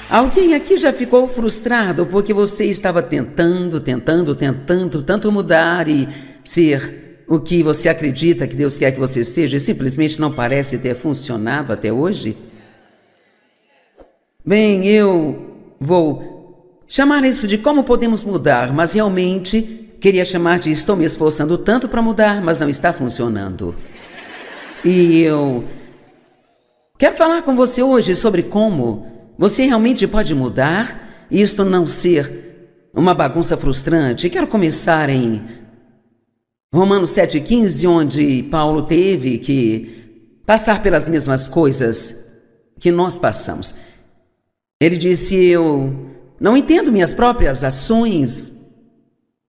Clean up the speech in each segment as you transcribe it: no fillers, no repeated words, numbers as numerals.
Alguém aqui já ficou frustrado porque você estava tentando tanto mudar e ser o que você acredita que Deus quer que você seja e simplesmente não parece ter funcionado até hoje? Bem, eu vou chamar isso de como podemos mudar, mas realmente queria chamar de estou me esforçando tanto para mudar, mas não está funcionando. E eu quero falar com você hoje sobre como você realmente pode mudar e isto não ser uma bagunça frustrante. Quero começar em Romanos 7,15, onde Paulo teve que passar pelas mesmas coisas que nós passamos. Ele disse: eu não entendo minhas próprias ações,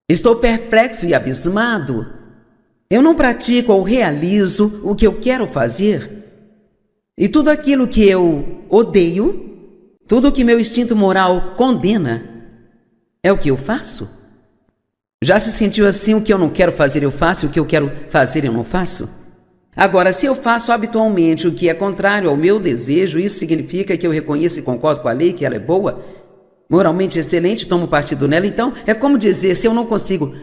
estou perplexo e abismado, eu não pratico ou realizo o que eu quero fazer, e tudo aquilo que eu odeio, tudo o que meu instinto moral condena, é o que eu faço. Já se sentiu assim? O que eu não quero fazer eu faço, o que eu quero fazer eu não faço? Agora, se eu faço habitualmente o que é contrário ao meu desejo, isso significa que eu reconheço e concordo com a lei, que ela é boa, moralmente excelente, tomo partido nela. Então, é como dizer, se eu não consigo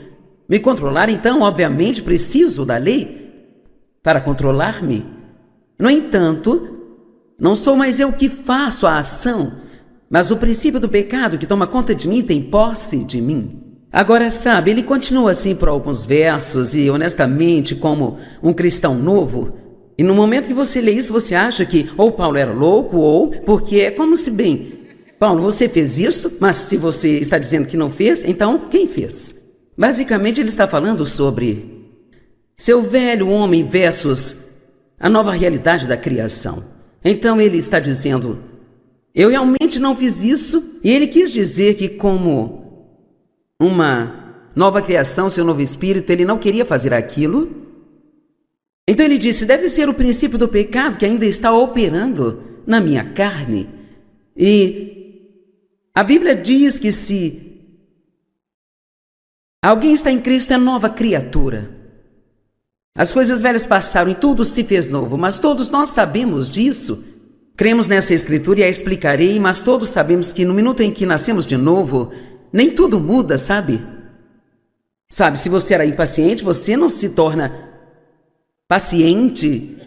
me controlar, então, obviamente, preciso da lei para controlar-me. No entanto, não sou mais eu que faço a ação, mas o princípio do pecado que toma conta de mim tem posse de mim. Agora, sabe, ele continua assim por alguns versos e, honestamente, como um cristão novo, e no momento que você lê isso, você acha que ou Paulo era louco ou porque é como se, bem, Paulo, você fez isso, mas se você está dizendo que não fez, então quem fez? Basicamente, ele está falando sobre seu velho homem versus a nova realidade da criação. Então, ele está dizendo, eu realmente não fiz isso, e ele quis dizer que como uma nova criação, seu novo espírito, ele não queria fazer aquilo. Então ele disse, deve ser o princípio do pecado que ainda está operando na minha carne. E a Bíblia diz que se alguém está em Cristo é nova criatura. As coisas velhas passaram e tudo se fez novo, mas todos nós sabemos disso. Cremos nessa escritura e a explicarei, mas todos sabemos que no minuto em que nascemos de novo, nem tudo muda, sabe? Sabe, se você era impaciente, você não se torna paciente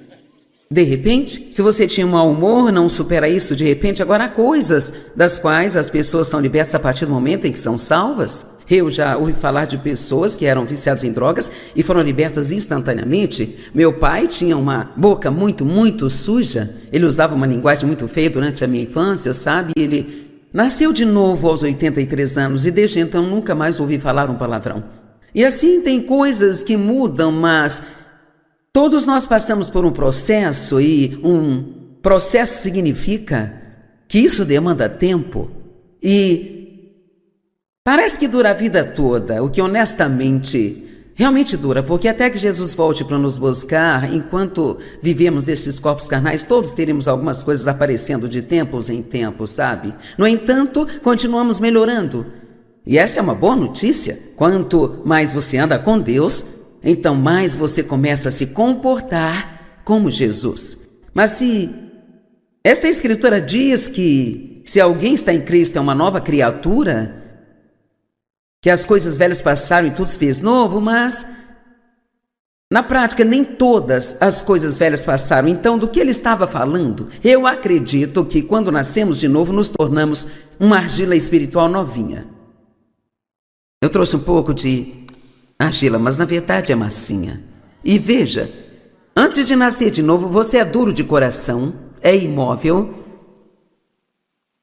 de repente. Se você tinha um mau humor, não supera isso de repente. Agora, há coisas das quais as pessoas são libertas a partir do momento em que são salvas. Eu já ouvi falar de pessoas que eram viciadas em drogas e foram libertas instantaneamente. Meu pai tinha uma boca muito suja. Ele usava uma linguagem muito feia durante a minha infância, sabe? Ele nasceu de novo aos 83 anos e desde então nunca mais ouvi falar um palavrão. E assim tem coisas que mudam, mas todos nós passamos por um processo e um processo significa que isso demanda tempo e parece que dura a vida toda, o que honestamente realmente dura, porque até que Jesus volte para nos buscar, enquanto vivemos desses corpos carnais, todos teremos algumas coisas aparecendo de tempos em tempos, sabe? No entanto, continuamos melhorando. E essa é uma boa notícia. Quanto mais você anda com Deus, então mais você começa a se comportar como Jesus. Mas se esta escritura diz que se alguém está em Cristo é uma nova criatura, que as coisas velhas passaram e tudo se fez novo, mas na prática nem todas as coisas velhas passaram. Então, do que ele estava falando? Eu acredito que quando nascemos de novo nos tornamos uma argila espiritual novinha. Eu trouxe um pouco de argila, mas na verdade é massinha. E veja, antes de nascer de novo, você é duro de coração, é imóvel,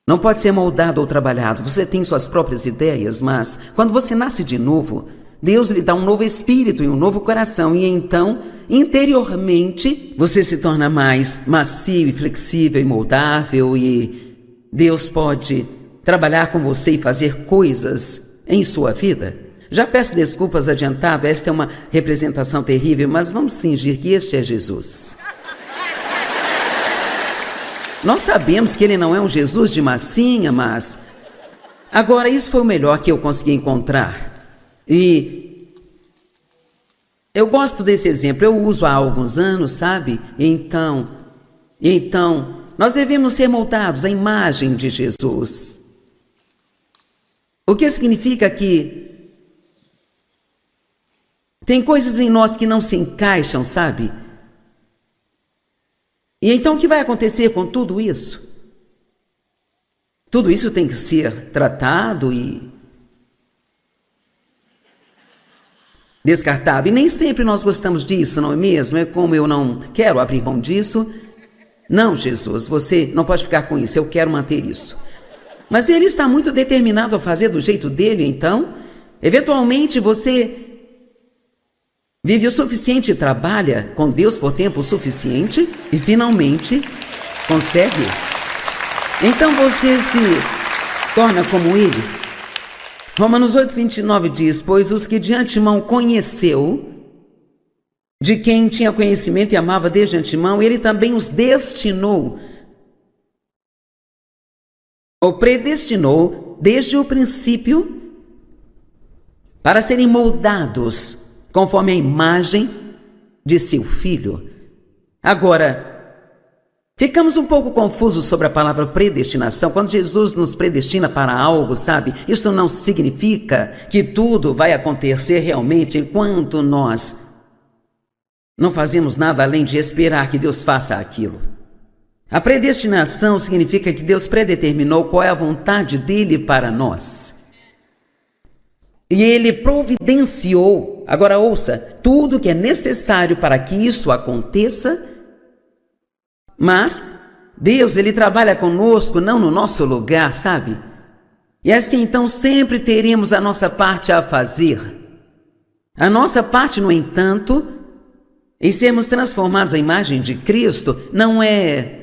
não pode ser moldado ou trabalhado. Você tem suas próprias ideias, mas quando você nasce de novo, Deus lhe dá um novo espírito e um novo coração. E então, interiormente, você se torna mais macio e flexível e moldável. E Deus pode trabalhar com você e fazer coisas em sua vida. Já peço desculpas adiantado, esta é uma representação terrível, mas vamos fingir que este é Jesus. Nós sabemos que ele não é um Jesus de massinha, mas agora isso foi o melhor que eu consegui encontrar. E eu gosto desse exemplo, eu uso há alguns anos, sabe? Então, nós devemos ser moldados à imagem de Jesus. O que significa que tem coisas em nós que não se encaixam, sabe? E então o que vai acontecer com tudo isso? Tudo isso tem que ser tratado e descartado. E nem sempre nós gostamos disso, não é mesmo? É como eu não quero abrir mão disso. Não, Jesus, você não pode ficar com isso, eu quero manter isso. Mas ele está muito determinado a fazer do jeito dele, então, eventualmente você vive o suficiente e trabalha com Deus por tempo suficiente e finalmente consegue. Então você se torna como ele. Romanos 8:29 diz: pois os que de antemão conheceu, de quem tinha conhecimento e amava desde antemão, ele também os destinou, ou predestinou desde o princípio para serem moldados conforme a imagem de seu Filho. Agora, ficamos um pouco confusos sobre a palavra predestinação. Quando Jesus nos predestina para algo, sabe? Isso não significa que tudo vai acontecer realmente enquanto nós não fazemos nada além de esperar que Deus faça aquilo. A predestinação significa que Deus predeterminou qual é a vontade dele para nós. E ele providenciou, agora ouça, tudo que é necessário para que isso aconteça. Mas Deus, ele trabalha conosco, não no nosso lugar, sabe? E assim, então, sempre teremos a nossa parte a fazer. A nossa parte, no entanto, em sermos transformados à imagem de Cristo, não é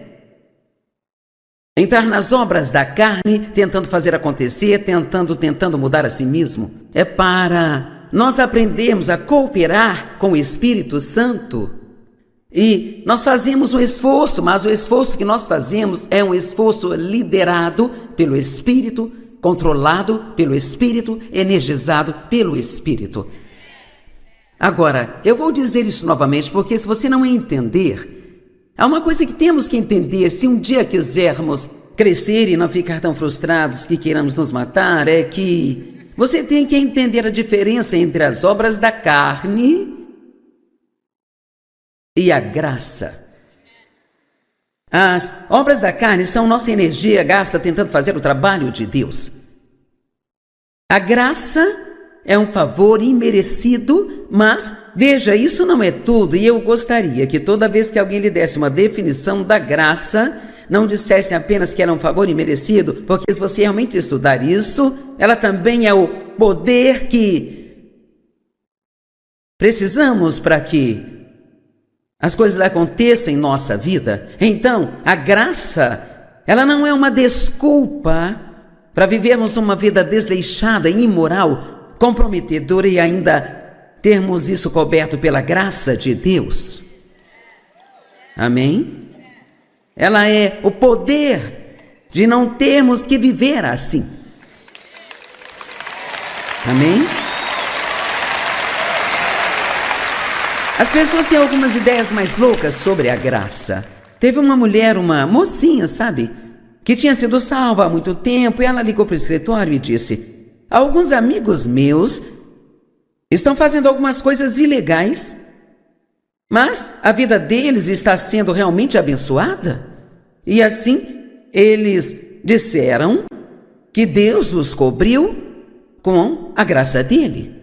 entrar nas obras da carne, tentando fazer acontecer, tentando mudar a si mesmo. É para nós aprendermos a cooperar com o Espírito Santo. E nós fazemos um esforço, mas o esforço que nós fazemos é um esforço liderado pelo Espírito, controlado pelo Espírito, energizado pelo Espírito. Agora, eu vou dizer isso novamente, porque se você não entender, há uma coisa que temos que entender, se um dia quisermos crescer e não ficar tão frustrados que queiramos nos matar, é que você tem que entender a diferença entre as obras da carne e a graça. As obras da carne são nossa energia gasta tentando fazer o trabalho de Deus. A graça é um favor imerecido, mas, veja, isso não é tudo, e eu gostaria que toda vez que alguém lhe desse uma definição da graça, não dissesse apenas que era um favor imerecido, porque se você realmente estudar isso, ela também é o poder que precisamos para que as coisas aconteçam em nossa vida. Então, a graça, ela não é uma desculpa para vivermos uma vida desleixada e imoral, comprometedora e ainda termos isso coberto pela graça de Deus. Amém? Ela é o poder de não termos que viver assim. Amém? As pessoas têm algumas ideias mais loucas sobre a graça. Teve uma mulher, uma mocinha, sabe, que tinha sido salva há muito tempo, e ela ligou para o escritório e disse: alguns amigos meus estão fazendo algumas coisas ilegais, mas a vida deles está sendo realmente abençoada. E assim, eles disseram que Deus os cobriu com a graça dele.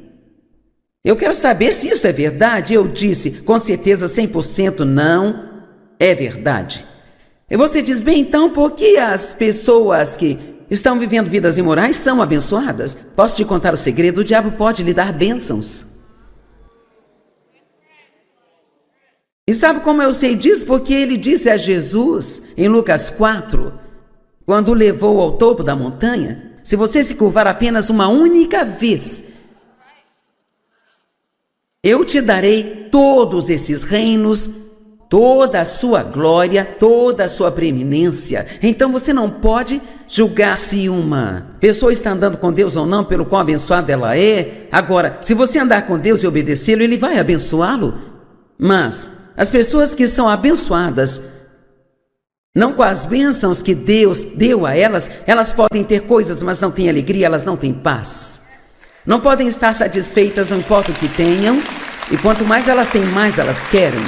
Eu quero saber se isso é verdade. Eu disse, com certeza 100% não é verdade. E você diz, bem, então, por que as pessoas que estão vivendo vidas imorais são abençoadas? Posso te contar o segredo? O diabo pode lhe dar bênçãos. E sabe como eu sei disso? Porque ele disse a Jesus, em Lucas 4, quando o levou ao topo da montanha: se você se curvar apenas uma única vez, eu te darei todos esses reinos, toda a sua glória, toda a sua preeminência. Então você não pode julgar se uma pessoa está andando com Deus ou não, pelo quão abençoada ela é. Agora, se você andar com Deus e obedecê-lo, ele vai abençoá-lo. Mas as pessoas que são abençoadas não com as bênçãos que Deus deu a elas. Elas podem ter coisas, mas não têm alegria, elas não têm paz. Não podem estar satisfeitas, não importa o que tenham, e quanto mais elas têm, mais elas querem.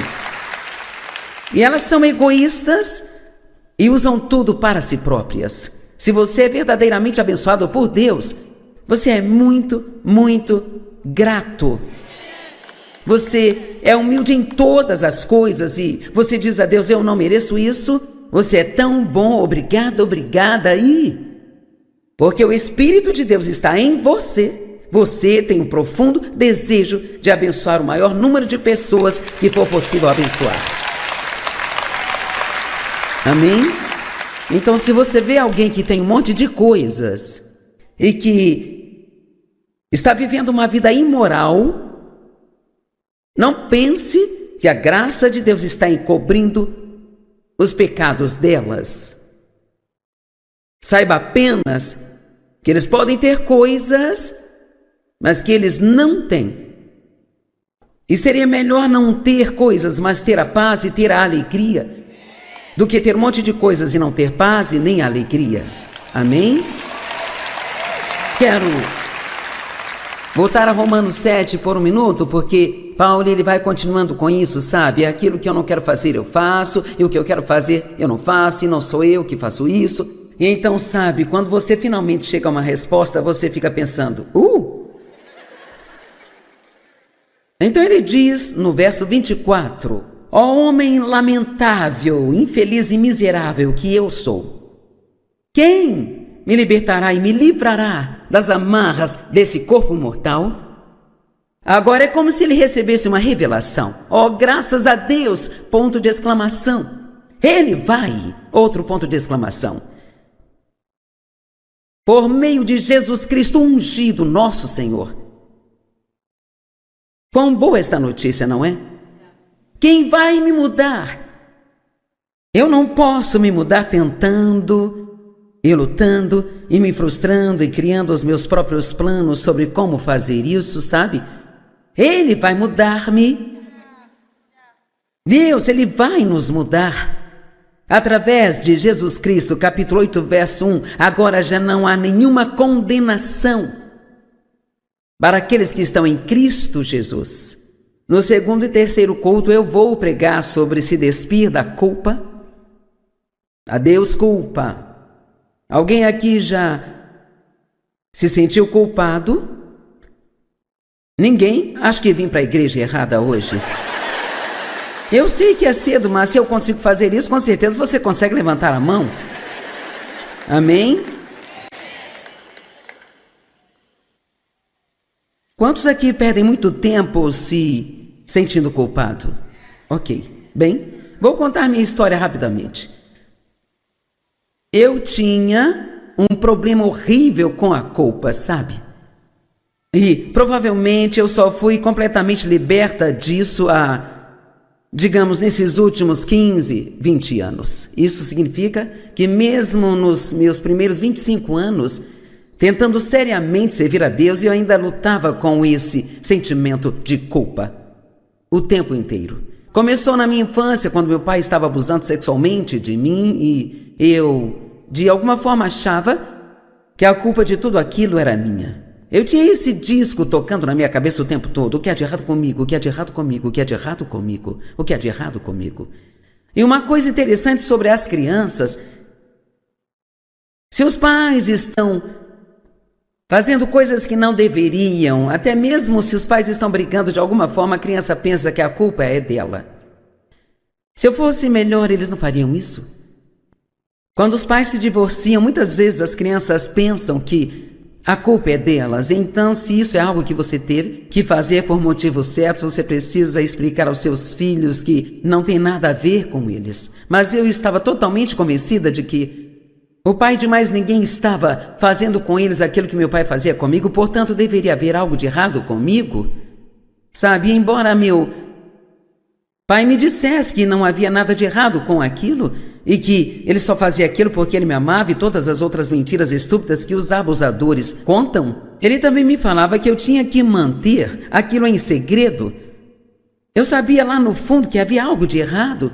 E elas são egoístas e usam tudo para si próprias. Se você é verdadeiramente abençoado por Deus, você é muito, muito grato. Você é humilde em todas as coisas e você diz a Deus: eu não mereço isso, você é tão bom, obrigado, obrigada. Porque o Espírito de Deus está em você, você tem um profundo desejo de abençoar o maior número de pessoas que for possível abençoar. Amém? Então, se você vê alguém que tem um monte de coisas e que está vivendo uma vida imoral, não pense que a graça de Deus está encobrindo os pecados delas. Saiba apenas que eles podem ter coisas, mas que eles não têm. E seria melhor não ter coisas, mas ter a paz e ter a alegria, do que ter um monte de coisas e não ter paz e nem alegria. Amém? Quero voltar a Romanos 7 por um minuto, porque Paulo ele vai continuando com isso, sabe? Aquilo que eu não quero fazer eu faço, e o que eu quero fazer eu não faço, e não sou eu que faço isso. E então, sabe, quando você finalmente chega a uma resposta, você fica pensando, Então ele diz no verso 24, ó homem lamentável, infeliz e miserável que eu sou, quem me libertará e me livrará das amarras desse corpo mortal? Agora é como se ele recebesse uma revelação. Ó, graças a Deus, ponto de exclamação. Ele vai, outro ponto de exclamação. Por meio de Jesus Cristo ungido, nosso Senhor. Quão boa esta notícia, não é? Quem vai me mudar? Eu não posso me mudar tentando e lutando e me frustrando e criando os meus próprios planos sobre como fazer isso, sabe? Ele vai mudar-me. Deus, Ele vai nos mudar. Através de Jesus Cristo, capítulo 8, verso 1, agora já não há nenhuma condenação para aqueles que estão em Cristo Jesus. No segundo e terceiro culto eu vou pregar sobre se despir da culpa. Adeus culpa. Alguém aqui já se sentiu culpado? Ninguém? Acho que vim para a igreja errada hoje. Eu sei que é cedo, mas se eu consigo fazer isso, com certeza você consegue levantar a mão. Amém? Quantos aqui perdem muito tempo se sentindo culpado? Ok. Bem, vou contar minha história rapidamente. Eu tinha um problema horrível com a culpa, sabe? E provavelmente eu só fui completamente liberta disso digamos, nesses últimos 15, 20 anos. Isso significa que mesmo nos meus primeiros 25 anos, tentando seriamente servir a Deus, eu ainda lutava com esse sentimento de culpa o tempo inteiro. Começou na minha infância, quando meu pai estava abusando sexualmente de mim e eu, de alguma forma, achava que a culpa de tudo aquilo era minha. Eu tinha esse disco tocando na minha cabeça o tempo todo. O que há de errado comigo? O que há de errado comigo? O que há de errado comigo? O que há de errado comigo? E uma coisa interessante sobre as crianças, se os pais estão fazendo coisas que não deveriam, até mesmo se os pais estão brigando de alguma forma, a criança pensa que a culpa é dela. Se eu fosse melhor, eles não fariam isso? Quando os pais se divorciam, muitas vezes as crianças pensam que a culpa é delas. Então, se isso é algo que você teve que fazer por motivos certos, você precisa explicar aos seus filhos que não tem nada a ver com eles. Mas eu estava totalmente convencida de que o pai de mais ninguém estava fazendo com eles aquilo que meu pai fazia comigo, portanto, deveria haver algo de errado comigo. Sabe, embora meu pai me dissesse que não havia nada de errado com aquilo e que ele só fazia aquilo porque ele me amava e todas as outras mentiras estúpidas que os abusadores contam, ele também me falava que eu tinha que manter aquilo em segredo. Eu sabia lá no fundo que havia algo de errado.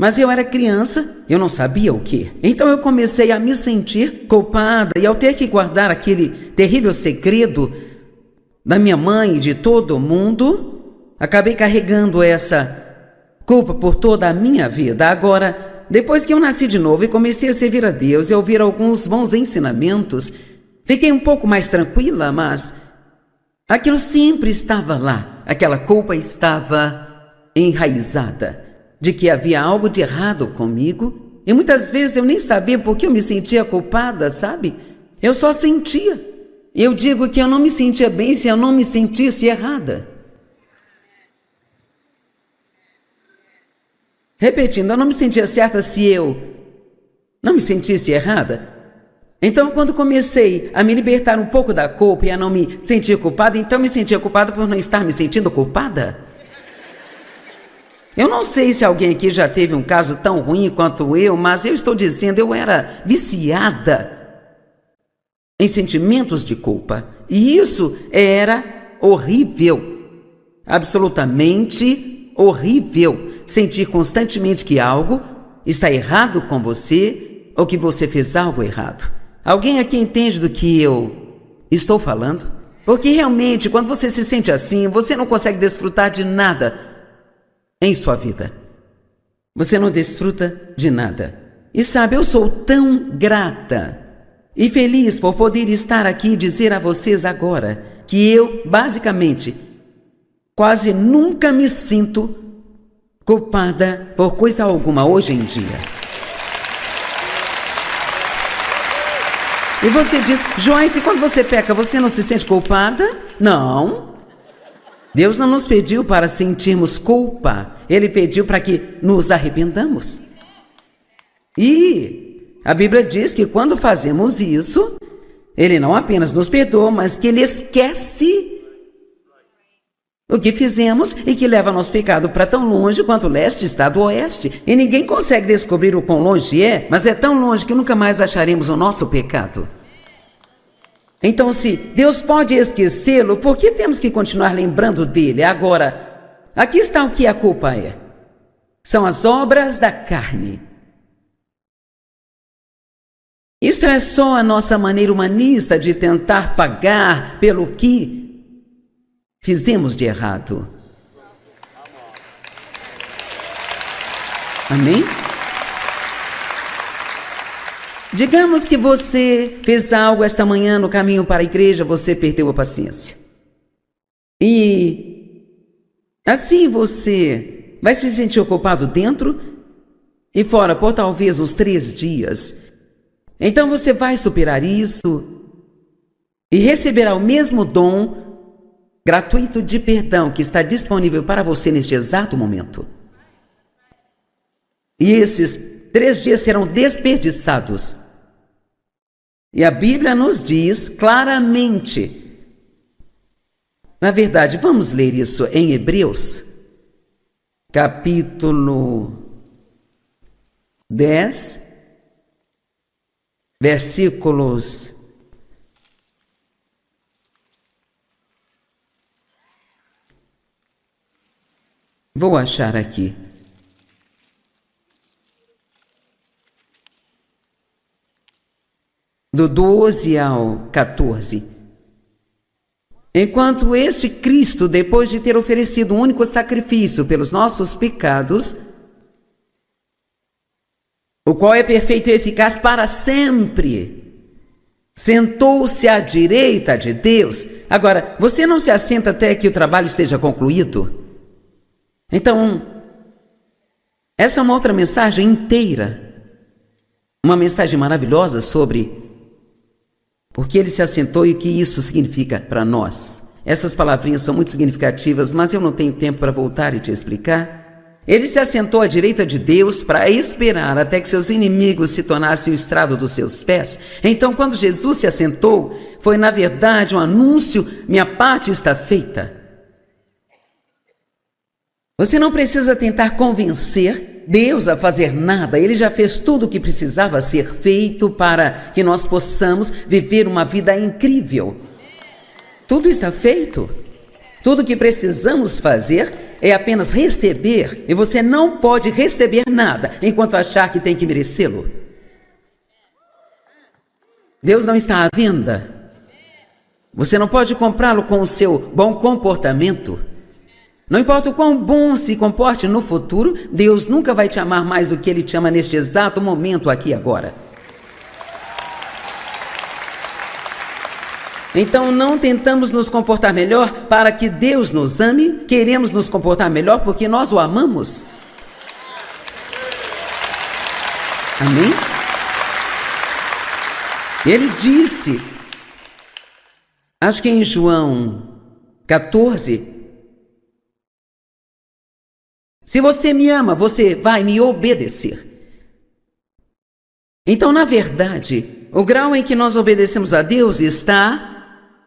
Mas eu era criança, eu não sabia o que. Então eu comecei a me sentir culpada e ao ter que guardar aquele terrível segredo da minha mãe e de todo mundo, acabei carregando essa culpa por toda a minha vida. Agora, depois que eu nasci de novo e comecei a servir a Deus e a ouvir alguns bons ensinamentos, fiquei um pouco mais tranquila, mas aquilo sempre estava lá. Aquela culpa estava enraizada de que havia algo de errado comigo. E muitas vezes eu nem sabia por que eu me sentia culpada, sabe? Eu só sentia. Eu digo que eu não me sentia bem se eu não me sentisse errada. Repetindo, eu não me sentia certa se eu não me sentisse errada. Então, quando comecei a me libertar um pouco da culpa e a não me sentir culpada, então me sentia culpada por não estar me sentindo culpada. Eu não sei se alguém aqui já teve um caso tão ruim quanto eu, mas eu estou dizendo, eu era viciada em sentimentos de culpa. E isso era horrível. Absolutamente horrível. Sentir constantemente que algo está errado com você ou que você fez algo errado. Alguém aqui entende do que eu estou falando? Porque realmente, quando você se sente assim, você não consegue desfrutar de nada em sua vida. Você não desfruta de nada. E sabe, eu sou tão grata e feliz por poder estar aqui e dizer a vocês agora que eu, basicamente, quase nunca me sinto culpada por coisa alguma hoje em dia. E você diz, Joyce, quando você peca, você não se sente culpada? Não. Deus não nos pediu para sentirmos culpa. Ele pediu para que nos arrependamos. E a Bíblia diz que quando fazemos isso, Ele não apenas nos perdoa, mas que Ele esquece o que fizemos e que leva nosso pecado para tão longe quanto o leste está do oeste. E ninguém consegue descobrir o quão longe é, mas é tão longe que nunca mais acharemos o nosso pecado. Então, se Deus pode esquecê-lo, por que temos que continuar lembrando dele? Agora, aqui está o que a culpa é. São as obras da carne. Isto é só a nossa maneira humanista de tentar pagar pelo que fizemos de errado. Amém? Digamos que você fez algo esta manhã no caminho para a igreja, você perdeu a paciência. E assim você vai se sentir culpado dentro e fora por talvez uns 3 dias. Então você vai superar isso e receberá o mesmo dom gratuito de perdão que está disponível para você neste exato momento. E esses 3 dias serão desperdiçados. E a Bíblia nos diz claramente. Na verdade, vamos ler isso em Hebreus, capítulo 10, versículos 'Vou achar aqui. Do 12 ao 14. Enquanto este Cristo, depois de ter oferecido um único sacrifício pelos nossos pecados, o qual é perfeito e eficaz para sempre, sentou-se à direita de Deus. Agora, você não se assenta até que o trabalho esteja concluído? Então, essa é uma outra mensagem inteira, uma mensagem maravilhosa sobre porque ele se assentou e o que isso significa para nós. Essas palavrinhas são muito significativas, mas eu não tenho tempo para voltar e te explicar. Ele se assentou à direita de Deus para esperar até que seus inimigos se tornassem o estrado dos seus pés. Então, quando Jesus se assentou, foi na verdade um anúncio: minha parte está feita. Você não precisa tentar convencer Deus a fazer nada. Ele já fez tudo o que precisava ser feito para que nós possamos viver uma vida incrível. Tudo está feito. Tudo o que precisamos fazer é apenas receber, e você não pode receber nada enquanto achar que tem que merecê-lo. Deus não está à venda. Você não pode comprá-lo com o seu bom comportamento. Não importa o quão bom se comporte no futuro, Deus nunca vai te amar mais do que Ele te ama neste exato momento, aqui e agora. Então não tentamos nos comportar melhor para que Deus nos ame, queremos nos comportar melhor porque nós o amamos. Amém? Ele disse, acho que em João 14, se você me ama, você vai me obedecer. Então, na verdade, o grau em que nós obedecemos a Deus está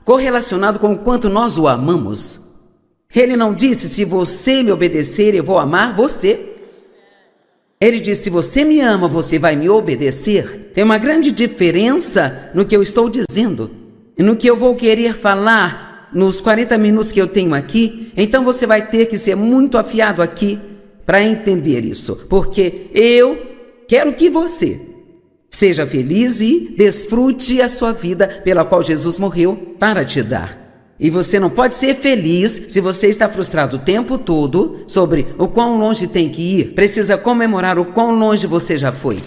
correlacionado com o quanto nós o amamos. Ele não disse, se você me obedecer, eu vou amar você. Ele disse, se você me ama, você vai me obedecer. Tem uma grande diferença no que eu estou dizendo e no que eu vou querer falar nos 40 minutos que eu tenho aqui. Então você vai ter que ser muito afiado aqui para entender isso, porque eu quero que você seja feliz e desfrute a sua vida pela qual Jesus morreu para te dar. E você não pode ser feliz se você está frustrado o tempo todo sobre o quão longe tem que ir. Precisa comemorar o quão longe você já foi.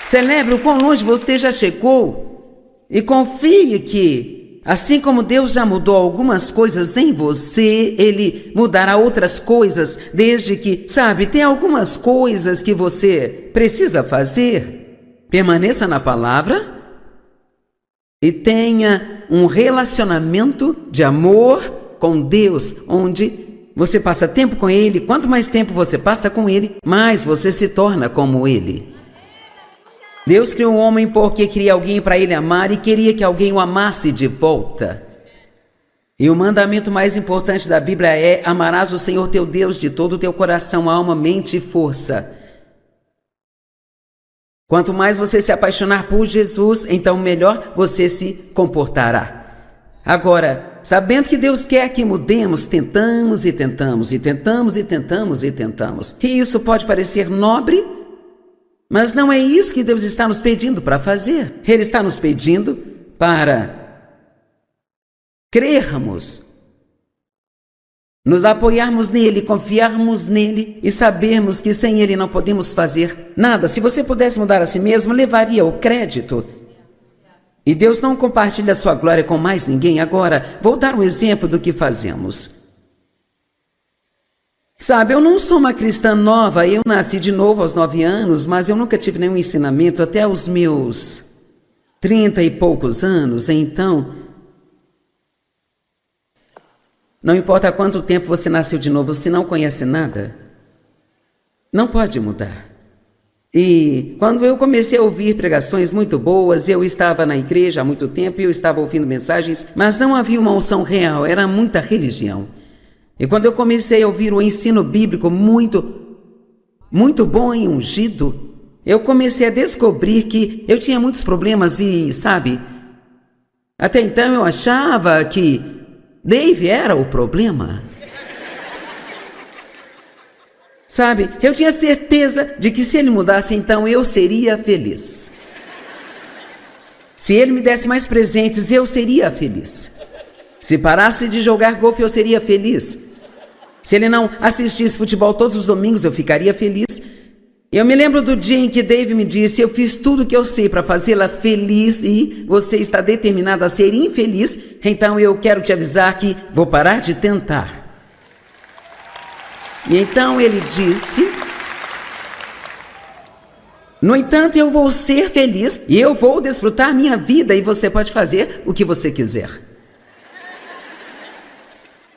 Celebre o quão longe você já chegou e confie que, assim como Deus já mudou algumas coisas em você, Ele mudará outras coisas, desde que, sabe, tem algumas coisas que você precisa fazer. Permaneça na palavra e tenha um relacionamento de amor com Deus, onde você passa tempo com Ele. Quanto mais tempo você passa com Ele, mais você se torna como Ele. Deus criou um homem porque queria alguém para Ele amar e queria que alguém o amasse de volta. E o mandamento mais importante da Bíblia é: amarás o Senhor teu Deus de todo o teu coração, alma, mente e força. Quanto mais você se apaixonar por Jesus, então melhor você se comportará. Agora, sabendo que Deus quer que mudemos, tentamos e tentamos e tentamos e tentamos e tentamos. E isso pode parecer nobre, mas não é isso que Deus está nos pedindo para fazer. Ele está nos pedindo para crermos, nos apoiarmos nele, confiarmos nele e sabermos que sem ele não podemos fazer nada. Se você pudesse mudar a si mesmo, levaria o crédito. E Deus não compartilha a sua glória com mais ninguém. Agora, vou dar um exemplo do que fazemos. Sabe, eu não sou uma cristã nova, eu nasci de novo aos 9 anos, mas eu nunca tive nenhum ensinamento até os meus 30 e poucos anos, então, não importa quanto tempo você nasceu de novo, se não conhece nada, não pode mudar. E quando eu comecei a ouvir pregações muito boas, eu estava na igreja há muito tempo e eu estava ouvindo mensagens, mas não havia uma unção real, era muita religião. E quando eu comecei a ouvir o ensino bíblico muito bom e ungido, eu comecei a descobrir que eu tinha muitos problemas e, sabe, até então eu achava que Dave era o problema. Sabe, eu tinha certeza de que se ele mudasse, então eu seria feliz. Se ele me desse mais presentes, eu seria feliz. Se parasse de jogar golfe, eu seria feliz. Se ele não assistisse futebol todos os domingos, eu ficaria feliz. Eu me lembro do dia em que Dave me disse: eu fiz tudo o que eu sei para fazê-la feliz e você está determinado a ser infeliz, então eu quero te avisar que vou parar de tentar. E então ele disse: no entanto, eu vou ser feliz e eu vou desfrutar minha vida e você pode fazer o que você quiser.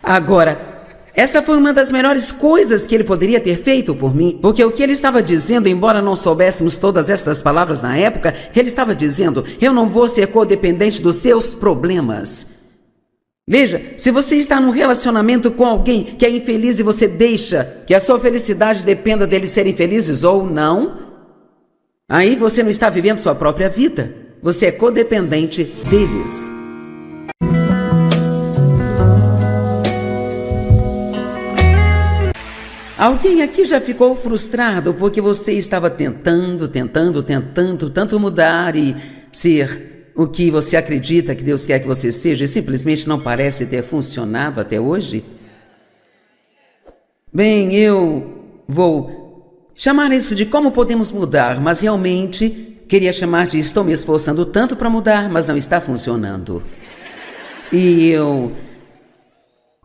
Agora, essa foi uma das melhores coisas que ele poderia ter feito por mim, porque o que ele estava dizendo, embora não soubéssemos todas estas palavras na época, ele estava dizendo: eu não vou ser codependente dos seus problemas. Veja, se você está num relacionamento com alguém que é infeliz e você deixa que a sua felicidade dependa deles serem felizes ou não, aí você não está vivendo sua própria vida. você é codependente deles. Alguém aqui já ficou frustrado porque você estava tentando tanto mudar e ser o que você acredita que Deus quer que você seja e simplesmente não parece ter funcionado até hoje? Bem, eu vou chamar isso de como podemos mudar, mas realmente queria chamar de estou me esforçando tanto para mudar, mas não está funcionando. E eu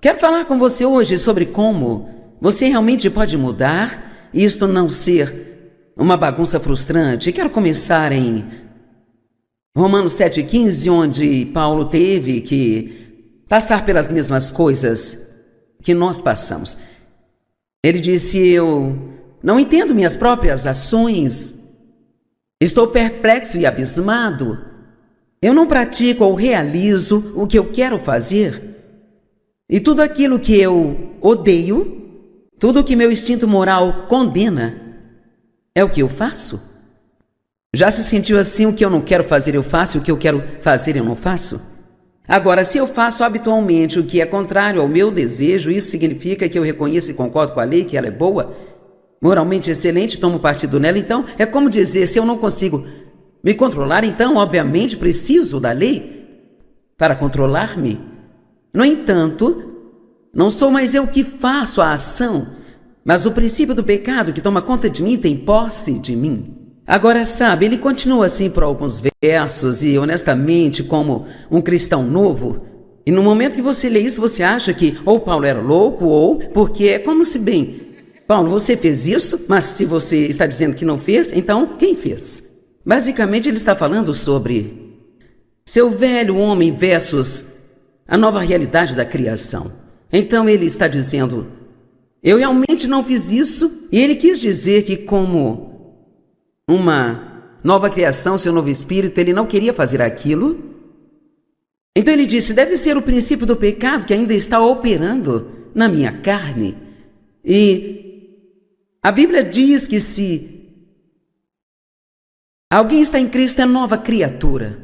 quero falar com você hoje sobre como você realmente pode mudar e isto não ser uma bagunça frustrante. Quero começar em Romanos 7,15, onde Paulo teve que passar pelas mesmas coisas que nós passamos. Ele disse: eu não entendo minhas próprias ações, estou perplexo e abismado, eu não pratico ou realizo o que eu quero fazer, e tudo aquilo que eu odeio, tudo que meu instinto moral condena, é o que eu faço? Já se sentiu assim? O que eu não quero fazer eu faço, o que eu quero fazer eu não faço? Agora, se eu faço habitualmente o que é contrário ao meu desejo, isso significa que eu reconheço e concordo com a lei, que ela é boa, moralmente excelente, tomo partido nela. Então, é como dizer, se eu não consigo me controlar, então, obviamente, preciso da lei para controlar-me. No entanto, não sou mais eu que faço a ação, mas o princípio do pecado que toma conta de mim tem posse de mim. Agora, sabe, ele continua assim por alguns versos e, honestamente, como um cristão novo, e no momento que você lê isso, você acha que ou Paulo era louco ou porque é como se, bem, Paulo, você fez isso, mas se você está dizendo que não fez, então quem fez? Basicamente, ele está falando sobre seu velho homem versus a nova realidade da criação. Então ele está dizendo, eu realmente não fiz isso, e ele quis dizer que como uma nova criação, seu novo espírito, ele não queria fazer aquilo. Então ele disse, deve ser o princípio do pecado que ainda está operando na minha carne. E a Bíblia diz que se alguém está em Cristo é nova criatura.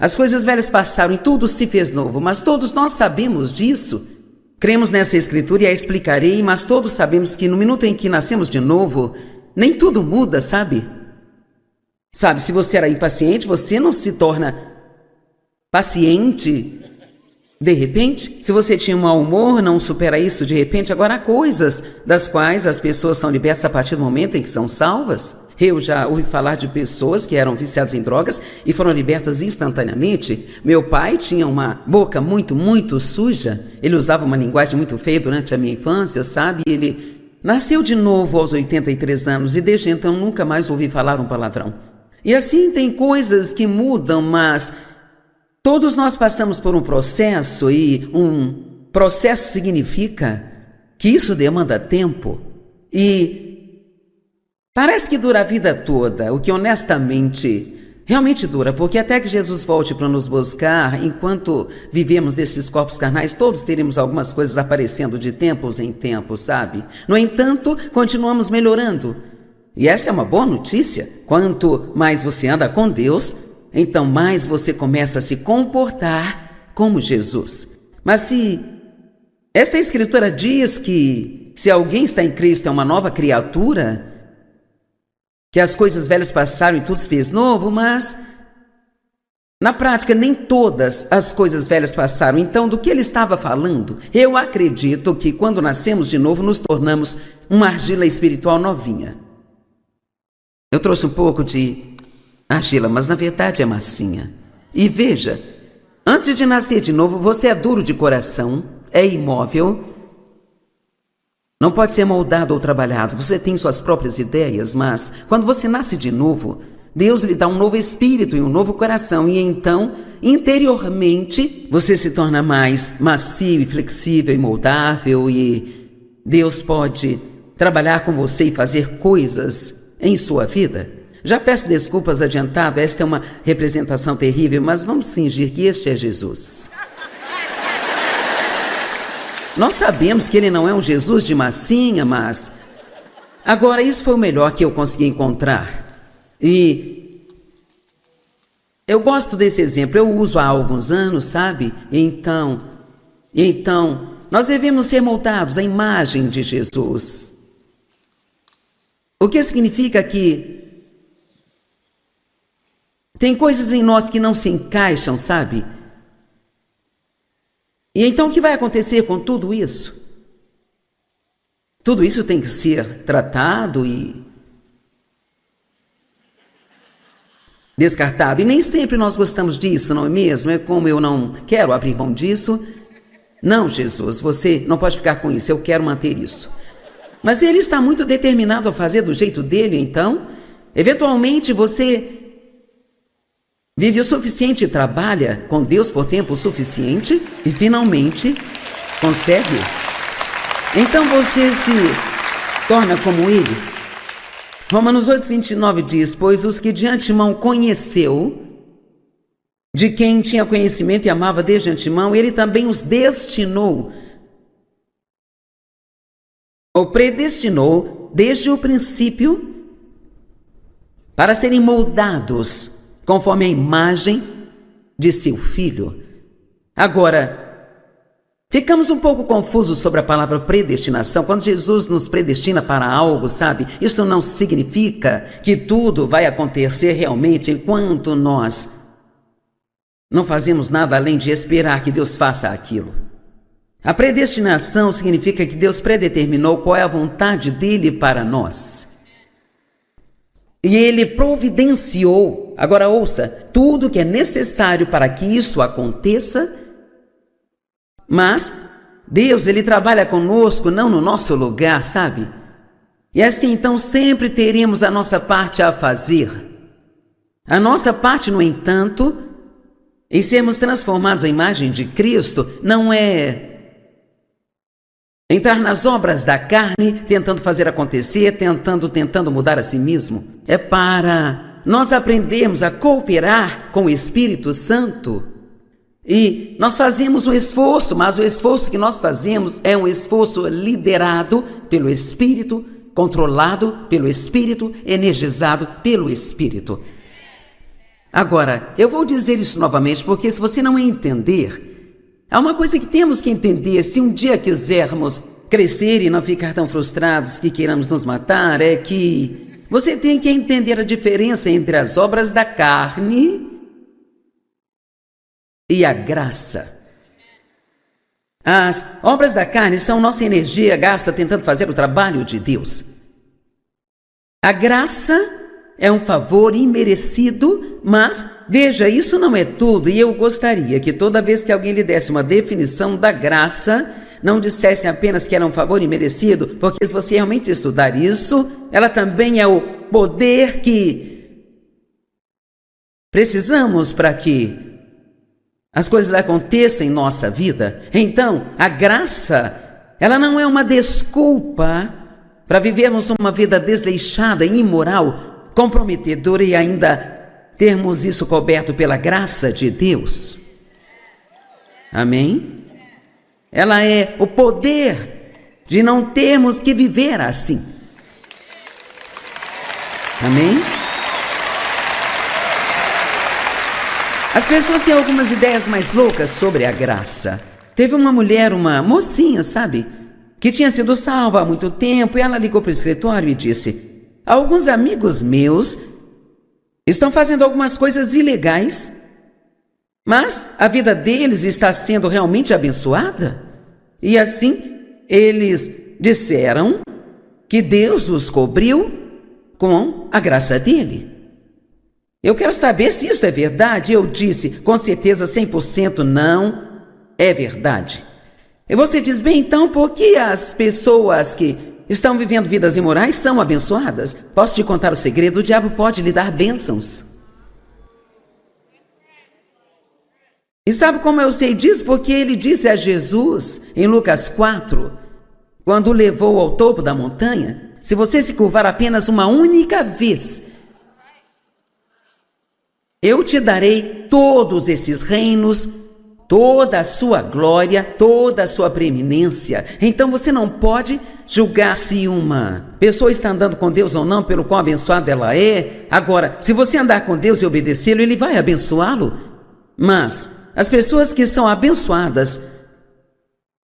As coisas velhas passaram e tudo se fez novo, mas todos nós sabemos disso. Cremos nessa escritura e a explicarei, mas todos sabemos que no minuto em que nascemos de novo, nem tudo muda, sabe? Sabe, se você era impaciente, você não se torna paciente de repente. Se você tinha um mau humor, não supera isso de repente. Agora há coisas das quais as pessoas são libertas a partir do momento em que são salvas. Eu já ouvi falar de pessoas que eram viciadas em drogas e foram libertas instantaneamente. Meu pai tinha uma boca muito suja. Ele usava uma linguagem muito feia durante a minha infância, sabe? Ele nasceu de novo aos 83 anos e desde então nunca mais ouvi falar um palavrão. E assim tem coisas que mudam, mas todos nós passamos por um processo e um processo significa que isso demanda tempo e parece que dura a vida toda, o que honestamente realmente dura, porque até que Jesus volte para nos buscar, enquanto vivemos desses corpos carnais, todos teremos algumas coisas aparecendo de tempos em tempos, sabe? No entanto, continuamos melhorando. E essa é uma boa notícia. Quanto mais você anda com Deus, então mais você começa a se comportar como Jesus. Mas se esta escritura diz que se alguém está em Cristo é uma nova criatura, que as coisas velhas passaram e tudo se fez novo, mas na prática nem todas as coisas velhas passaram. Então, do que ele estava falando? Eu acredito que quando nascemos de novo nos tornamos uma argila espiritual novinha. Eu trouxe um pouco de argila, mas na verdade é massinha. E veja, antes de nascer de novo, você é duro de coração, é imóvel, não pode ser moldado ou trabalhado. Você tem suas próprias ideias, mas quando você nasce de novo, Deus lhe dá um novo espírito e um novo coração. E então, interiormente, você se torna mais macio e flexível e moldável. E Deus pode trabalhar com você e fazer coisas em sua vida. Já peço desculpas adiantado, esta é uma representação terrível, mas vamos fingir que este é Jesus. Nós sabemos que ele não é um Jesus de massinha, mas agora isso foi o melhor que eu consegui encontrar. E Eu gosto desse exemplo, eu uso há alguns anos, sabe? Então, nós devemos ser moldados à imagem de Jesus. O que significa que tem coisas em nós que não se encaixam, sabe? E então o que vai acontecer com tudo isso? Tudo isso tem que ser tratado e descartado. E nem sempre nós gostamos disso, não é mesmo? É como eu não quero abrir mão disso. Não, Jesus, você não pode ficar com isso, eu quero manter isso. Mas ele está muito determinado a fazer do jeito dele, então, eventualmente você vive o suficiente e trabalha com Deus por tempo suficiente e finalmente consegue. Então você se torna como ele. Romanos 8:29 diz: pois os que de antemão conheceu, de quem tinha conhecimento e amava desde antemão, ele também os destinou, ou predestinou desde o princípio para serem moldados conforme a imagem de seu Filho. Agora, ficamos um pouco confusos sobre a palavra predestinação. Quando Jesus nos predestina para algo, sabe? Isso não significa que tudo vai acontecer realmente enquanto nós não fazemos nada além de esperar que Deus faça aquilo. A predestinação significa que Deus predeterminou qual é a vontade dele para nós. E ele providenciou, agora ouça, tudo que é necessário para que isso aconteça. Mas Deus, ele trabalha conosco, não no nosso lugar, sabe? E assim, então, sempre teremos a nossa parte a fazer. A nossa parte, no entanto, em sermos transformados à imagem de Cristo, não é entrar nas obras da carne, tentando fazer acontecer, tentando mudar a si mesmo. É para nós aprendermos a cooperar com o Espírito Santo. E nós fazemos um esforço, mas o esforço que nós fazemos é um esforço liderado pelo Espírito, controlado pelo Espírito, energizado pelo Espírito. Agora, eu vou dizer isso novamente, porque se você não entender, há uma coisa que temos que entender: se um dia quisermos crescer e não ficar tão frustrados que queiramos nos matar, é que você tem que entender a diferença entre as obras da carne e a graça. As obras da carne são nossa energia gasta tentando fazer o trabalho de Deus. A graça é um favor imerecido, mas veja, isso não é tudo. E eu gostaria que toda vez que alguém lhe desse uma definição da graça, não dissesse apenas que era um favor imerecido, porque se você realmente estudar isso, ela também é o poder que precisamos para que as coisas aconteçam em nossa vida. Então, a graça, ela não é uma desculpa para vivermos uma vida desleixada e imoral, comprometedora e ainda termos isso coberto pela graça de Deus. Amém? Ela é o poder de não termos que viver assim. Amém? As pessoas têm algumas ideias mais loucas sobre a graça. Teve uma mulher, uma mocinha, sabe, que tinha sido salva há muito tempo, e ela ligou para o escritório e disse: alguns amigos meus estão fazendo algumas coisas ilegais, mas a vida deles está sendo realmente abençoada. E assim, eles disseram que Deus os cobriu com a graça dele. Eu quero saber se isso é verdade. Eu disse, com certeza 100% não é verdade. E você diz: bem, então por que as pessoas que estão vivendo vidas imorais são abençoadas? Posso te contar o segredo: o diabo pode lhe dar bênçãos. E sabe como eu sei disso? Porque ele disse a Jesus, em Lucas 4, quando o levou ao topo da montanha: se você se curvar apenas uma única vez, eu te darei todos esses reinos, toda a sua glória, toda a sua preeminência. Então você não pode julgar se uma pessoa está andando com Deus ou não, pelo qual abençoada ela é. Agora, se você andar com Deus e obedecê-lo, Ele vai abençoá-lo. Mas as pessoas que são abençoadas,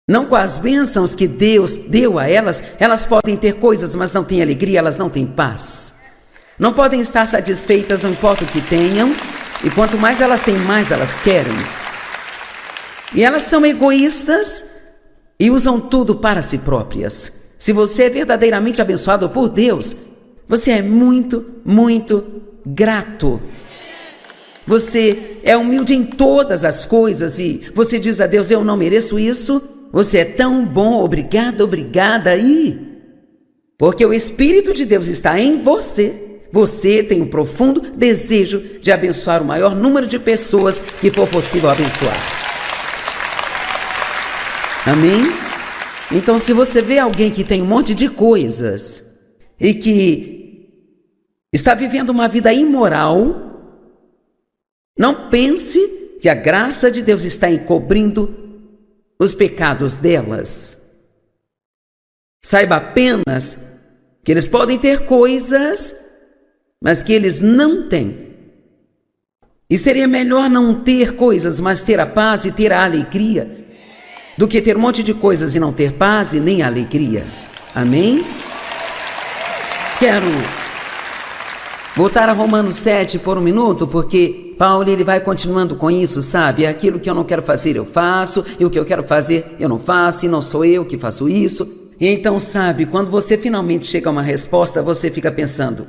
não com as bênçãos que Deus deu a elas, elas podem ter coisas, mas não têm alegria, elas não têm paz. Não podem estar satisfeitas, não importa o que tenham, e quanto mais elas têm, mais elas querem. E elas são egoístas e usam tudo para si próprias. Se você é verdadeiramente abençoado por Deus, você é muito, muito grato. Você é humilde em todas as coisas e você diz a Deus, eu não mereço isso. Você é tão bom, obrigado, obrigada. E porque o Espírito de Deus está em você, você tem um profundo desejo de abençoar o maior número de pessoas que for possível abençoar. Amém? Então, se você vê alguém que tem um monte de coisas e que está vivendo uma vida imoral, não pense que a graça de Deus está encobrindo os pecados delas. Saiba apenas que eles podem ter coisas, mas que eles não têm. E seria melhor não ter coisas, mas ter a paz e ter a alegria, do que ter um monte de coisas e não ter paz e nem alegria. Amém? Quero voltar a Romanos 7 por um minuto, porque Paulo ele vai continuando com isso, sabe? Aquilo que eu não quero fazer eu faço, e o que eu quero fazer eu não faço, e não sou eu que faço isso. E então, sabe, quando você finalmente chega a uma resposta, você fica pensando,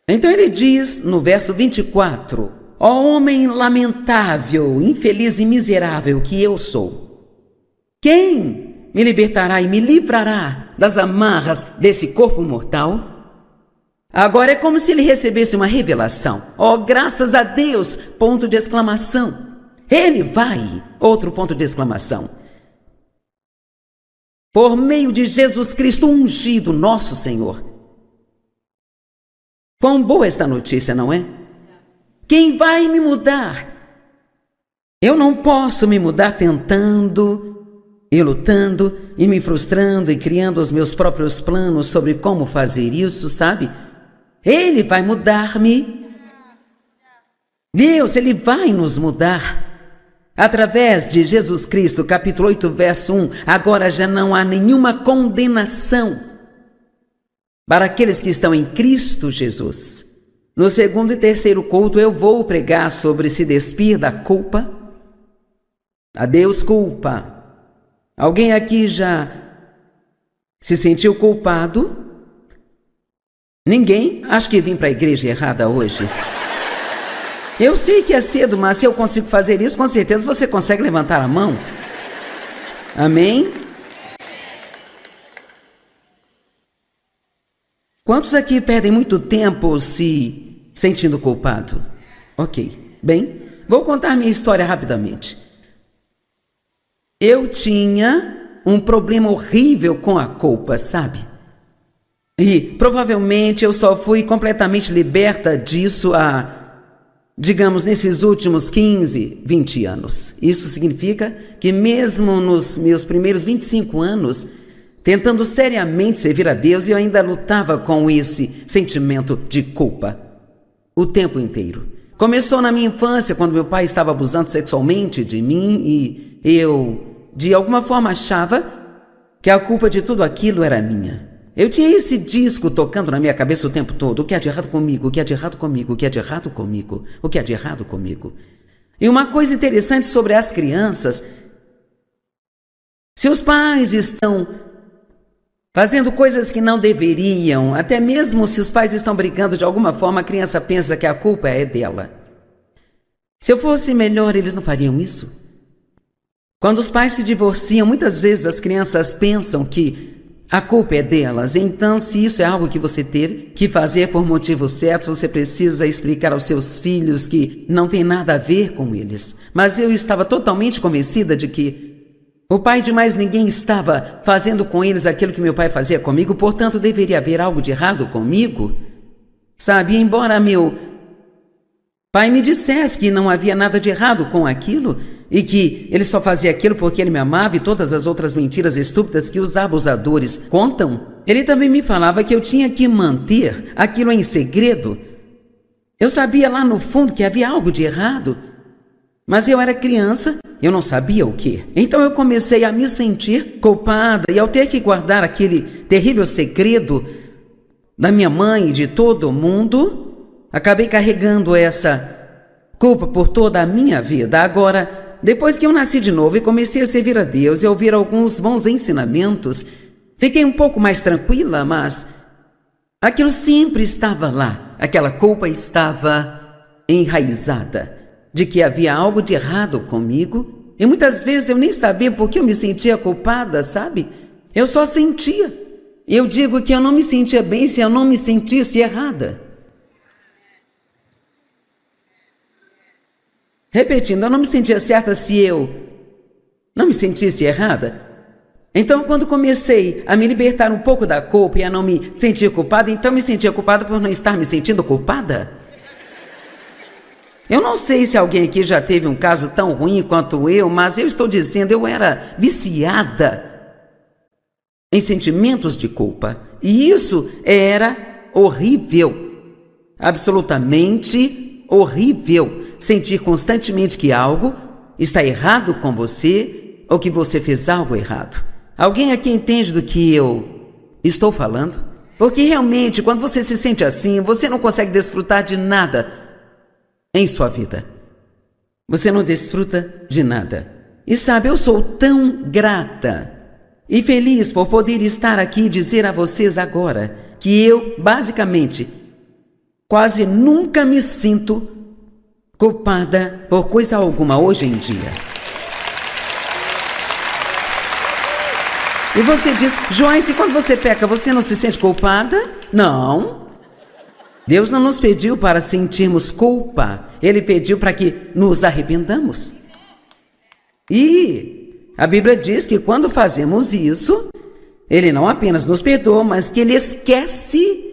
Então ele diz no verso 24, ó homem lamentável, infeliz e miserável que eu sou, quem me libertará e me livrará das amarras desse corpo mortal? Agora é como se ele recebesse uma revelação. Oh, graças a Deus! Ponto de exclamação. Ele vai! Outro ponto de exclamação. Por meio de Jesus Cristo ungido, nosso Senhor. Quão boa esta notícia, não é? Quem vai me mudar? Eu não posso me mudar tentando e lutando e me frustrando e criando os meus próprios planos sobre como fazer isso, sabe? Ele vai mudar-me. Deus, Ele vai nos mudar. Através de Jesus Cristo, capítulo 8, verso 1, agora já não há nenhuma condenação para aqueles que estão em Cristo Jesus. No segundo e terceiro culto eu vou pregar sobre se despir da culpa. Adeus culpa. Alguém aqui já se sentiu culpado? Ninguém? Acho que vim para a igreja errada hoje. Eu sei que é cedo, mas se eu consigo fazer isso, com certeza você consegue levantar a mão. Amém? Quantos aqui perdem muito tempo se sentindo culpado? Ok. Bem, vou contar minha história rapidamente. Eu tinha um problema horrível com a culpa, sabe? E provavelmente eu só fui completamente liberta disso digamos, nesses últimos 15, 20 anos. Isso significa que mesmo nos meus primeiros 25 anos, tentando seriamente servir a Deus, eu ainda lutava com esse sentimento de culpa o tempo inteiro. Começou na minha infância, quando meu pai estava abusando sexualmente de mim e eu, de alguma forma, achava que a culpa de tudo aquilo era minha. Eu tinha esse disco tocando na minha cabeça o tempo todo. O que há de errado comigo? O que há de errado comigo? O que há de errado comigo? O que há de errado comigo? E uma coisa interessante sobre as crianças, se os pais estão fazendo coisas que não deveriam, até mesmo se os pais estão brigando de alguma forma, a criança pensa que a culpa é dela. Se eu fosse melhor, eles não fariam isso? Quando os pais se divorciam, muitas vezes as crianças pensam que a culpa é delas. Então, se isso é algo que você teve que fazer por motivos certos, você precisa explicar aos seus filhos que não tem nada a ver com eles. Mas eu estava totalmente convencida de que o pai de mais ninguém estava fazendo com eles aquilo que meu pai fazia comigo, portanto, deveria haver algo de errado comigo. Sabe, embora meu pai me dissesse que não havia nada de errado com aquilo e que ele só fazia aquilo porque ele me amava e todas as outras mentiras estúpidas que os abusadores contam, ele também me falava que eu tinha que manter aquilo em segredo. Eu sabia lá no fundo que havia algo de errado, mas eu era criança, eu não sabia o que. Então eu comecei a me sentir culpada e ao ter que guardar aquele terrível segredo da minha mãe e de todo mundo, acabei carregando essa culpa por toda a minha vida. Agora, depois que eu nasci de novo e comecei a servir a Deus e a ouvir alguns bons ensinamentos, fiquei um pouco mais tranquila, mas aquilo sempre estava lá. Aquela culpa estava enraizada de que havia algo de errado comigo. E muitas vezes eu nem sabia por que eu me sentia culpada, sabe? Eu só sentia. Eu digo que eu não me sentia bem se eu não me sentisse errada. Repetindo, eu não me sentia certa se eu não me sentisse errada. Então, quando comecei a me libertar um pouco da culpa e a não me sentir culpada, então me sentia culpada por não estar me sentindo culpada. Eu não sei se alguém aqui já teve um caso tão ruim quanto eu, mas eu estou dizendo, eu era viciada em sentimentos de culpa. E isso era horrível, absolutamente horrível. Sentir constantemente que algo está errado com você ou que você fez algo errado. Alguém aqui entende do que eu estou falando? Porque realmente, quando você se sente assim, você não consegue desfrutar de nada em sua vida. Você não desfruta de nada. E sabe, eu sou tão grata e feliz por poder estar aqui e dizer a vocês agora que eu, basicamente, quase nunca me sinto culpada por coisa alguma hoje em dia. E você diz, Joyce, quando você peca, você não se sente culpada? Não. Deus não nos pediu para sentirmos culpa. Ele pediu para que nos arrependamos. E a Bíblia diz que quando fazemos isso, Ele não apenas nos perdoa, mas que Ele esquece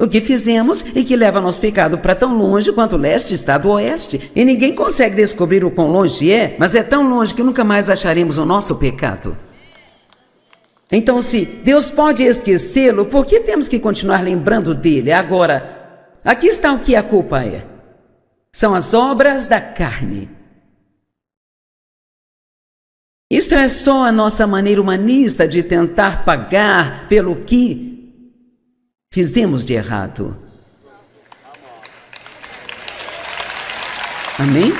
o que fizemos e que leva nosso pecado para tão longe quanto o leste está do oeste. E ninguém consegue descobrir o quão longe é, mas é tão longe que nunca mais acharemos o nosso pecado. Então, se Deus pode esquecê-lo, por que temos que continuar lembrando dele? Agora, aqui está o que a culpa é. São as obras da carne. Isto é só a nossa maneira humanista de tentar pagar pelo que fizemos de errado. Amém?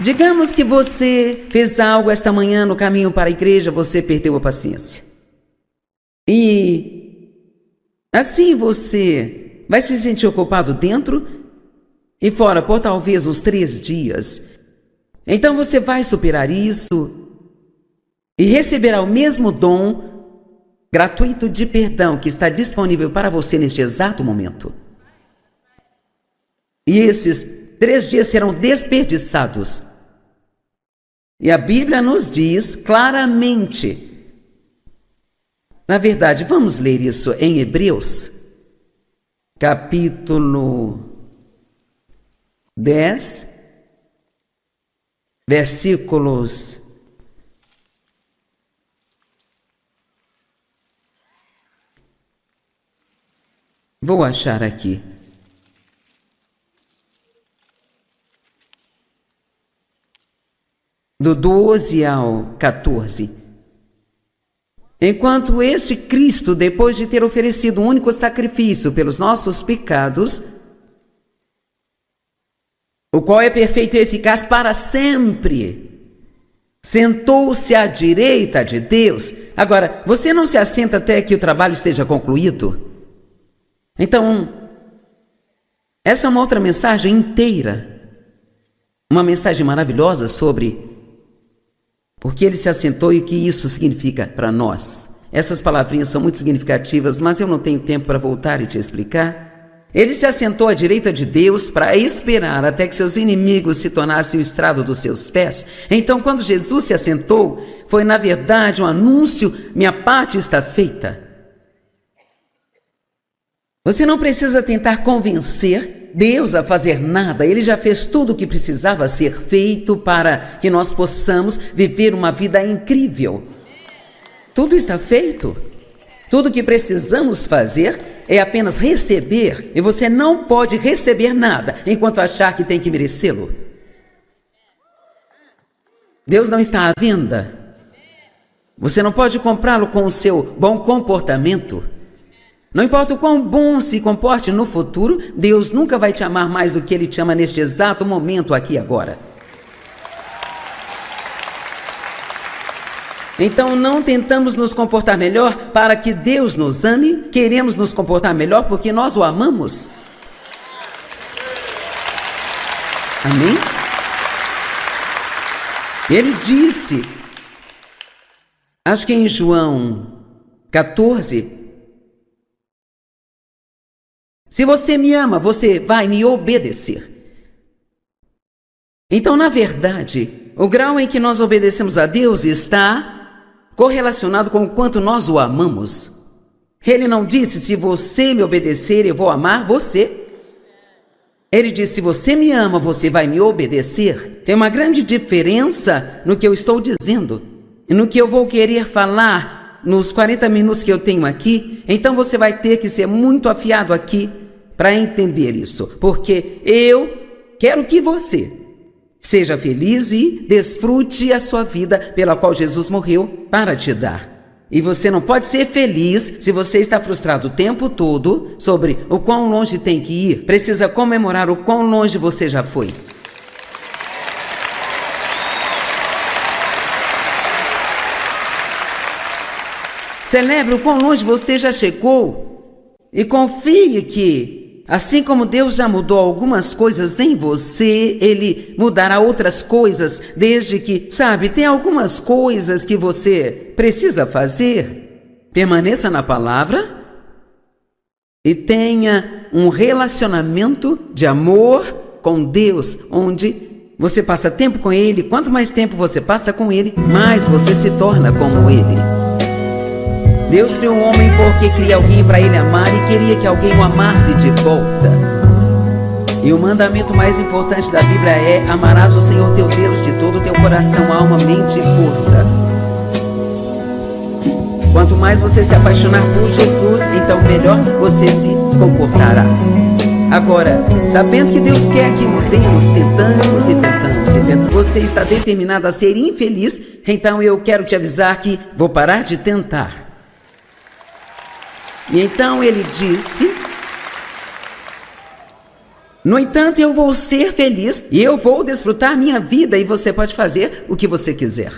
Digamos que você fez algo esta manhã no caminho para a igreja, você perdeu a paciência. E assim você vai se sentir culpado dentro e fora por talvez uns 3 dias. Então você vai superar isso e receberá o mesmo dom gratuito de perdão que está disponível para você neste exato momento. E esses 3 dias serão desperdiçados. E a Bíblia nos diz claramente. Na verdade, vamos ler isso em Hebreus, capítulo 10, versículos 'Vou achar aqui. Do 12 ao 14. Enquanto este Cristo, depois de ter oferecido um único sacrifício pelos nossos pecados, o qual é perfeito e eficaz para sempre, sentou-se à direita de Deus. Agora, você não se assenta até que o trabalho esteja concluído? Então, essa é uma outra mensagem inteira. Uma mensagem maravilhosa sobre porque ele se assentou e o que isso significa para nós. Essas palavrinhas são muito significativas, mas eu não tenho tempo para voltar e te explicar. Ele se assentou à direita de Deus para esperar até que seus inimigos se tornassem o estrado dos seus pés. Então, quando Jesus se assentou, foi na verdade um anúncio: minha parte está feita. Você não precisa tentar convencer Deus a fazer nada. Ele já fez tudo o que precisava ser feito para que nós possamos viver uma vida incrível. Tudo está feito. Tudo o que precisamos fazer é apenas receber. E você não pode receber nada enquanto achar que tem que merecê-lo. Deus não está à venda. Você não pode comprá-lo com o seu bom comportamento. Não importa o quão bom se comporte no futuro, Deus nunca vai te amar mais do que Ele te ama neste exato momento, aqui e agora. Então não tentamos nos comportar melhor para que Deus nos ame, queremos nos comportar melhor porque nós o amamos. Amém? Ele disse, acho que em João 14, se você me ama, você vai me obedecer. Então, na verdade, o grau em que nós obedecemos a Deus está correlacionado com o quanto nós o amamos. Ele não disse, se você me obedecer, eu vou amar você. Ele disse, se você me ama, você vai me obedecer. Tem uma grande diferença no que eu estou dizendo e no que eu vou querer falar nos 40 minutos que eu tenho aqui. Então você vai ter que ser muito afiado aqui para entender isso, porque eu quero que você seja feliz e desfrute a sua vida pela qual Jesus morreu para te dar. E você não pode ser feliz se você está frustrado o tempo todo sobre o quão longe tem que ir. Precisa comemorar o quão longe você já foi. Celebre o quão longe você já chegou e confie que, assim como Deus já mudou algumas coisas em você, Ele mudará outras coisas, desde que, sabe, tem algumas coisas que você precisa fazer. Permaneça na palavra e tenha um relacionamento de amor com Deus, onde você passa tempo com Ele. Quanto mais tempo você passa com Ele, mais você se torna como Ele. Deus criou um homem porque queria alguém para Ele amar e queria que alguém o amasse de volta. E o mandamento mais importante da Bíblia é: amarás o Senhor teu Deus de todo o teu coração, alma, mente e força. Quanto mais você se apaixonar por Jesus, então melhor você se comportará. Agora, sabendo que Deus quer que mudemos, tentamos e tentamos e tentamos. Você está determinado a ser infeliz, então eu quero te avisar que vou parar de tentar. E então ele disse, no entanto, eu vou ser feliz e eu vou desfrutar minha vida e você pode fazer o que você quiser.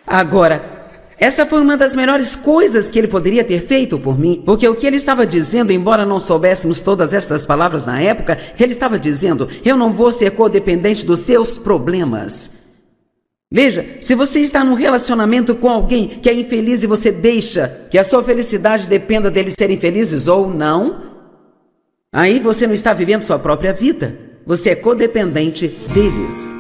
Agora, essa foi uma das melhores coisas que ele poderia ter feito por mim, porque o que ele estava dizendo, embora não soubéssemos todas estas palavras na época, ele estava dizendo, eu não vou ser codependente dos seus problemas. Veja, se você está num relacionamento com alguém que é infeliz e você deixa que a sua felicidade dependa deles serem felizes ou não, aí você não está vivendo sua própria vida. Você é codependente deles.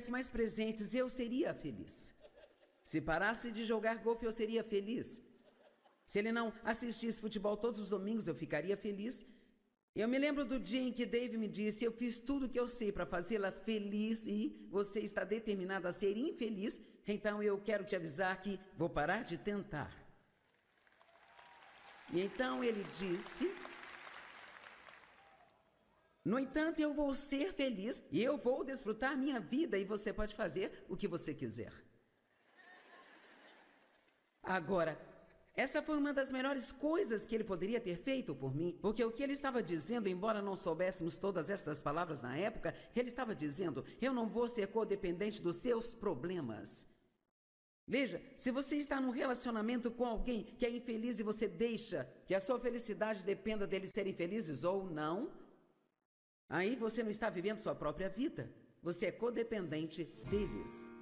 Se mais presentes, eu seria feliz. Se parasse de jogar golfe, eu seria feliz. Se ele não assistisse futebol todos os domingos, eu ficaria feliz. Eu me lembro do dia em que Dave me disse, eu fiz tudo o que eu sei para fazê-la feliz e você está determinado a ser infeliz, então eu quero te avisar que vou parar de tentar. E então ele disse, no entanto, eu vou ser feliz e eu vou desfrutar minha vida e você pode fazer o que você quiser. Agora, essa foi uma das melhores coisas que ele poderia ter feito por mim, porque o que ele estava dizendo, embora não soubéssemos todas estas palavras na época, ele estava dizendo, eu não vou ser codependente dos seus problemas. Veja, se você está num relacionamento com alguém que é infeliz e você deixa que a sua felicidade dependa deles serem felizes ou não, aí você não está vivendo sua própria vida. Você é codependente deles.